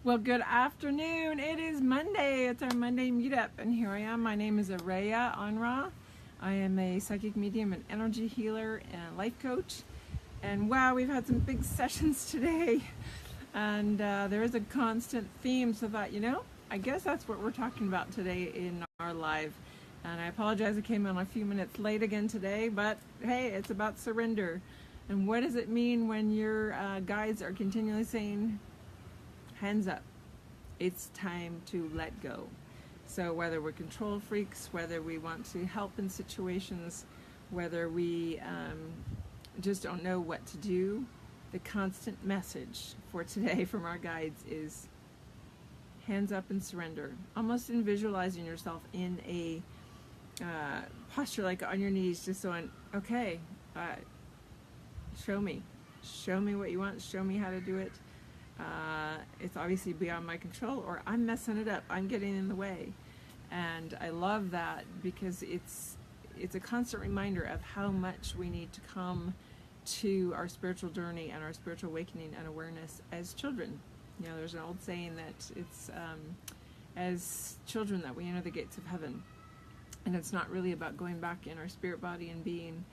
Well, good afternoon. It is Monday. It's our Monday meetup, and here I am. My name is Araya Anra. I am a psychic medium, an energy healer, and a life coach. And wow, we've had some big sessions today, and there is a constant theme. So that, I guess that's what we're talking about today in our live. And I apologize, I came on a few minutes late again today, but hey, it's about surrender. And what does it mean when your guides are continually saying, hands up, it's time to let go? So whether we're control freaks, whether we want to help in situations, whether we just don't know what to do, the constant message for today from our guides is hands up and surrender. Almost in visualizing yourself in a posture like on your knees, just going, okay, show me what you want, show me how to do it. It's obviously beyond my control, or I'm messing it up, I'm getting in the way. And I love that because it's a constant reminder of how much we need to come to our spiritual journey and our spiritual awakening and awareness as children. There's an old saying that it's as children that we enter the gates of heaven. And it's not really about going back in our spirit body and being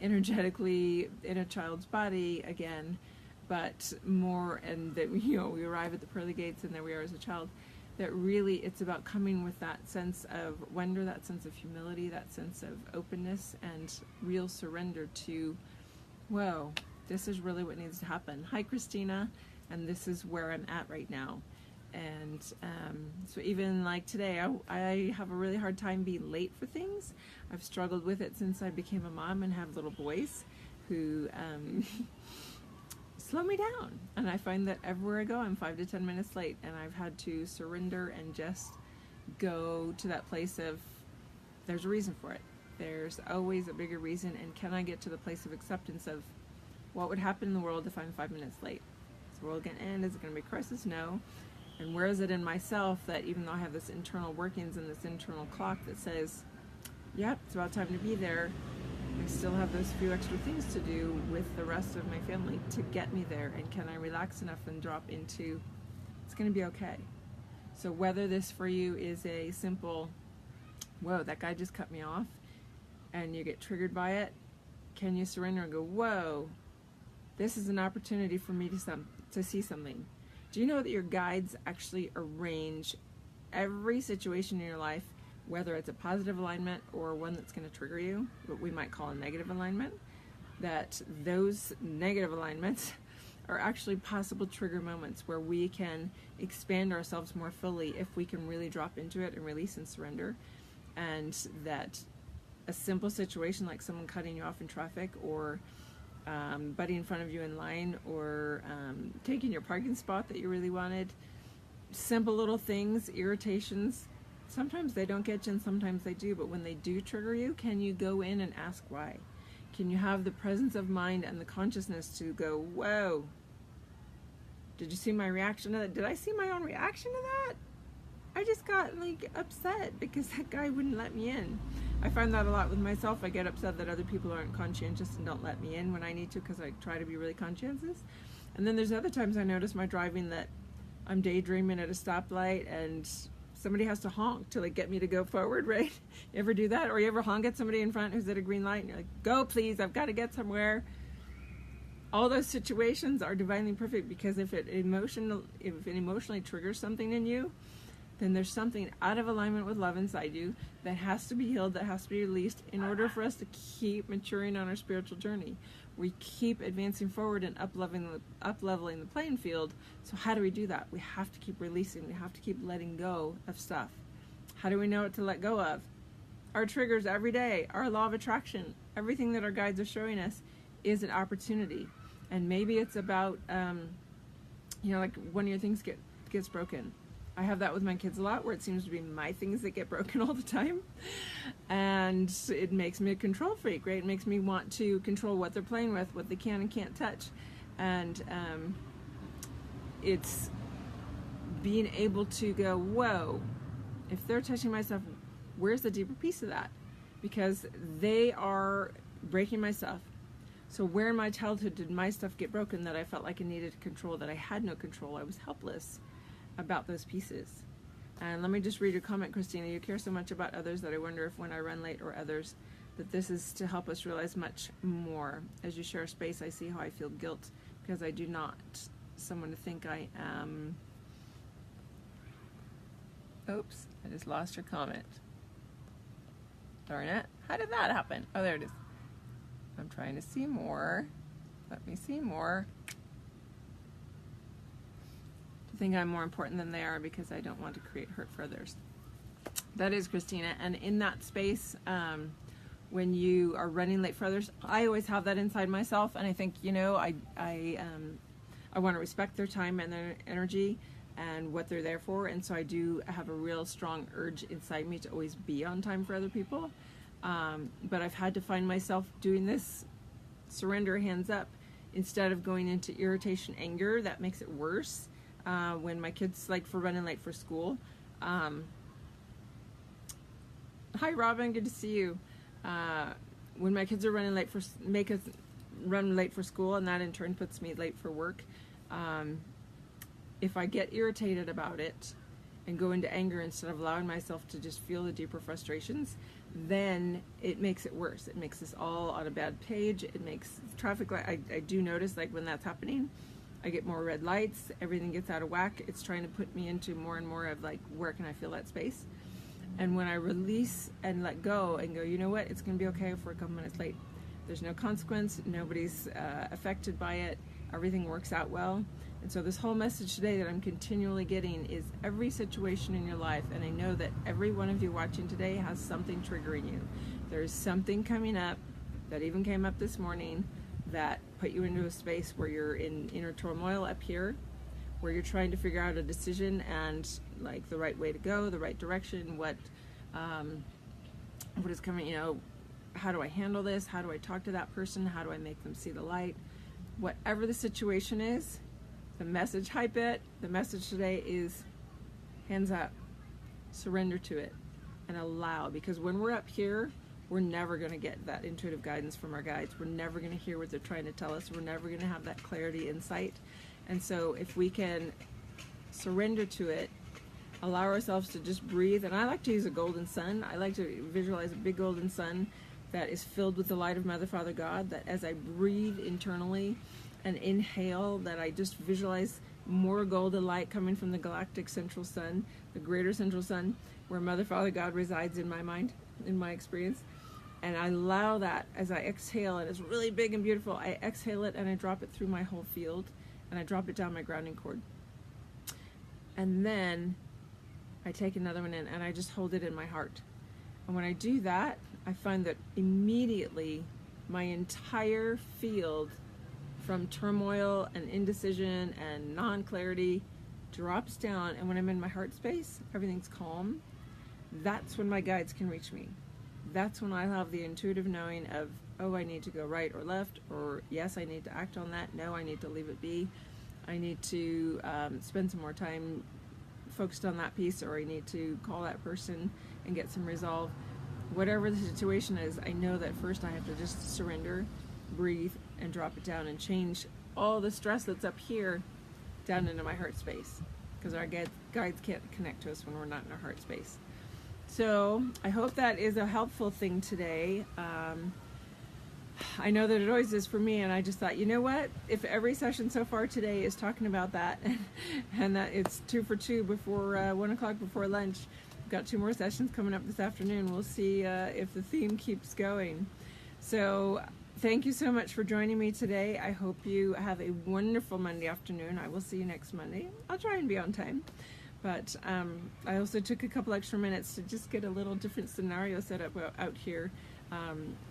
energetically in a child's body again, but more, and that we arrive at the pearly gates and there we are as a child. That really it's about coming with that sense of wonder, that sense of humility, that sense of openness and real surrender to, whoa, this is really what needs to happen. Hi, Christina, and this is where I'm at right now. And so even like today, I have a really hard time being late for things. I've struggled with it since I became a mom and have little boys who slow me down. And I find that everywhere I go, I'm 5 to 10 minutes late, and I've had to surrender and just go to that place of, there's a reason for it. There's always a bigger reason, and can I get to the place of acceptance of what would happen in the world if I'm 5 minutes late? Is the world going to end? Is it going to be a crisis? No. And where is it in myself that even though I have this internal workings and this internal clock that says, yep, it's about time to be there, I still have those few extra things to do with the rest of my family to get me there. And can I relax enough and drop into, it's going to be okay. So whether this for you is a simple, whoa, that guy just cut me off, and you get triggered by it, can you surrender and go, whoa, this is an opportunity for me to see something. Do you know that your guides actually arrange every situation in your life, whether it's a positive alignment or one that's going to trigger you, what we might call a negative alignment, that those negative alignments are actually possible trigger moments where we can expand ourselves more fully if we can really drop into it and release and surrender. And that a simple situation like someone cutting you off in traffic, or butting in front of you in line, or taking your parking spot that you really wanted, simple little things, irritations, sometimes they don't get you and sometimes they do, but when they do trigger you, can you go in and ask why? Can you have the presence of mind and the consciousness to go, whoa, did you see my reaction to that? Did I see my own reaction to that? I just got upset because that guy wouldn't let me in. I find that a lot with myself. I get upset that other people aren't conscientious and don't let me in when I need to, because I try to be really conscientious. And then there's other times I notice my driving that I'm daydreaming at a stoplight and somebody has to honk to get me to go forward, right? You ever do that? Or you ever honk at somebody in front who's at a green light and you're like, go please, I've got to get somewhere. All those situations are divinely perfect, because if it emotionally triggers something in you, then there's something out of alignment with love inside you that has to be healed, that has to be released in order for us to keep maturing on our spiritual journey. We keep advancing forward and up-leveling the playing field. So how do we do that? We have to keep releasing. We have to keep letting go of stuff. How do we know what to let go of? Our triggers every day, our law of attraction, everything that our guides are showing us is an opportunity. And maybe it's about, like one of your things gets broken. I have that with my kids a lot, where it seems to be my things that get broken all the time. And it makes me a control freak, right? It makes me want to control what they're playing with, what they can and can't touch. And it's being able to go, whoa, if they're touching my stuff, where's the deeper piece of that? Because they are breaking my stuff. So where in my childhood did my stuff get broken that I felt like I needed control, that I had no control? I was helpless about those pieces. And let me just read your comment, Christina. You care so much about others that I wonder if when I run late or others, that this is to help us realize much more. As you share space, I see how I feel guilt because I do not someone to think I am. Oops, I just lost your comment. Darn it. How did that happen? Oh, there it is. I'm trying to see more. Let me see more. To think I'm more important than they are because I don't want to create hurt for others. That is Christina. And in that space, when you are running late for others, I always have that inside myself. And I think, I want to respect their time and their energy and what they're there for. And so I do have a real strong urge inside me to always be on time for other people. But I've had to find myself doing this surrender, hands up, instead of going into irritation, anger. That makes it worse. When my kids for running late for school. Hi Robin, good to see you. When my kids are running late make us run late for school, and that in turn puts me late for work. If I get irritated about it and go into anger instead of allowing myself to just feel the deeper frustrations, then it makes it worse. It makes us all on a bad page. It makes traffic light. I do notice when that's happening, I get more red lights. Everything gets out of whack. It's trying to put me into more and more of where can I feel that space? And when I release and let go and go, you know what? It's going to be okay if we're a couple minutes late. There's no consequence. Nobody's affected by it. Everything works out well. And so this whole message today that I'm continually getting is every situation in your life, and I know that every one of you watching today has something triggering you. There's something coming up that even came up this morning that put you into a space where you're in inner turmoil up here, where you're trying to figure out a decision and the right way to go, the right direction, what is coming, how do I handle this? How do I talk to that person? How do I make them see the light? Whatever the situation is, the message the message today is hands up, surrender to it, and allow. Because when we're up here, we're never going to get that intuitive guidance from our guides. We're never going to hear what they're trying to tell us. We're never going to have that clarity, insight. And so if we can surrender to it, allow ourselves to just breathe. And I like to use a golden sun. I like to visualize a big golden sun that is filled with the light of Mother, Father, God, that as I breathe internally and inhale, that I just visualize more golden light coming from the galactic central sun, the greater central sun, where Mother, Father, God resides in my mind, in my experience. And I allow that as I exhale, and it's really big and beautiful. I exhale it and I drop it through my whole field, and I drop it down my grounding cord. And then I take another one in and I just hold it in my heart. And when I do that, I find that immediately my entire field from turmoil and indecision and non-clarity drops down. And when I'm in my heart space, everything's calm. That's when my guides can reach me. That's when I have the intuitive knowing of, oh, I need to go right or left, or yes, I need to act on that. No, I need to leave it be. I need to spend some more time focused on that piece, or I need to call that person and get some resolve. Whatever the situation is, I know that first I have to just surrender, breathe, and drop it down and change all the stress that's up here down into my heart space, because our guides can't connect to us when we're not in our heart space. So I hope that is a helpful thing today. I know that it always is for me, and I just thought, you know what? If every session so far today is talking about that, and that it's 2 for 2 before 1 o'clock before lunch, we've got 2 more sessions coming up this afternoon. We'll see if the theme keeps going. So thank you so much for joining me today. I hope you have a wonderful Monday afternoon. I will see you next Monday. I'll try and be on time. But I also took a couple extra minutes to just get a little different scenario set up out here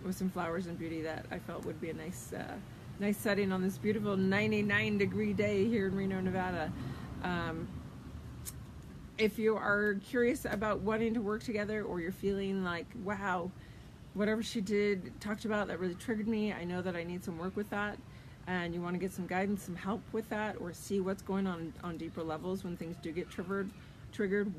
with some flowers and beauty that I felt would be a nice setting on this beautiful 99-degree day here in Reno, Nevada. If you are curious about wanting to work together, or you're feeling like, wow, whatever she talked about that really triggered me, I know that I need some work with that, and you want to get some guidance, some help with that, or see what's going on deeper levels when things do get triggered,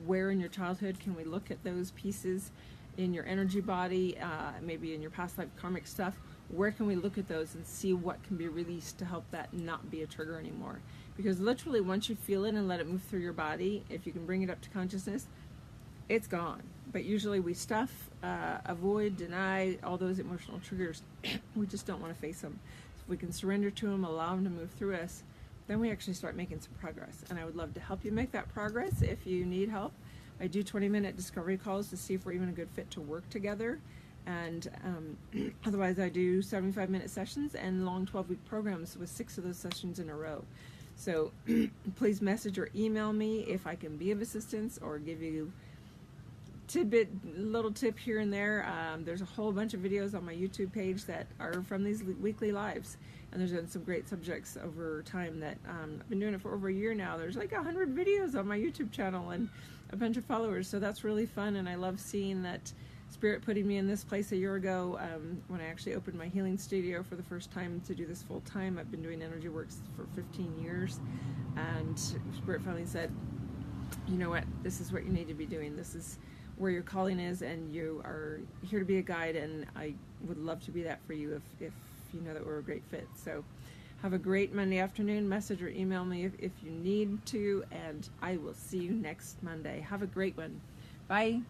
where in your childhood can we look at those pieces in your energy body, maybe in your past life karmic stuff, where can we look at those and see what can be released to help that not be a trigger anymore. Because literally once you feel it and let it move through your body, if you can bring it up to consciousness, it's gone. But usually we stuff, avoid, deny all those emotional triggers. We just don't want to face them. If we can surrender to them, allow them to move through us, then we actually start making some progress. And I would love to help you make that progress if you need help. I do 20-minute discovery calls to see if we're even a good fit to work together. And otherwise I do 75-minute sessions and long 12-week programs with 6 of those sessions in a row. So please message or email me if I can be of assistance or give you little tip here and there. There's a whole bunch of videos on my YouTube page that are from these weekly lives, and there's been some great subjects over time that I've been doing it for over a year now. There's like 100 videos on my YouTube channel and a bunch of followers, so that's really fun. And I love seeing that Spirit putting me in this place a year ago when I actually opened my healing studio for the first time to do this full time. I've been doing energy works for 15 years, and Spirit finally said, you know what, this is what you need to be doing. This is where your calling is, and you are here to be a guide, and I would love to be that for you if you know that we're a great fit. So have a great Monday afternoon. Message or email me if you need to, and I will see you next Monday. Have a great one. Bye.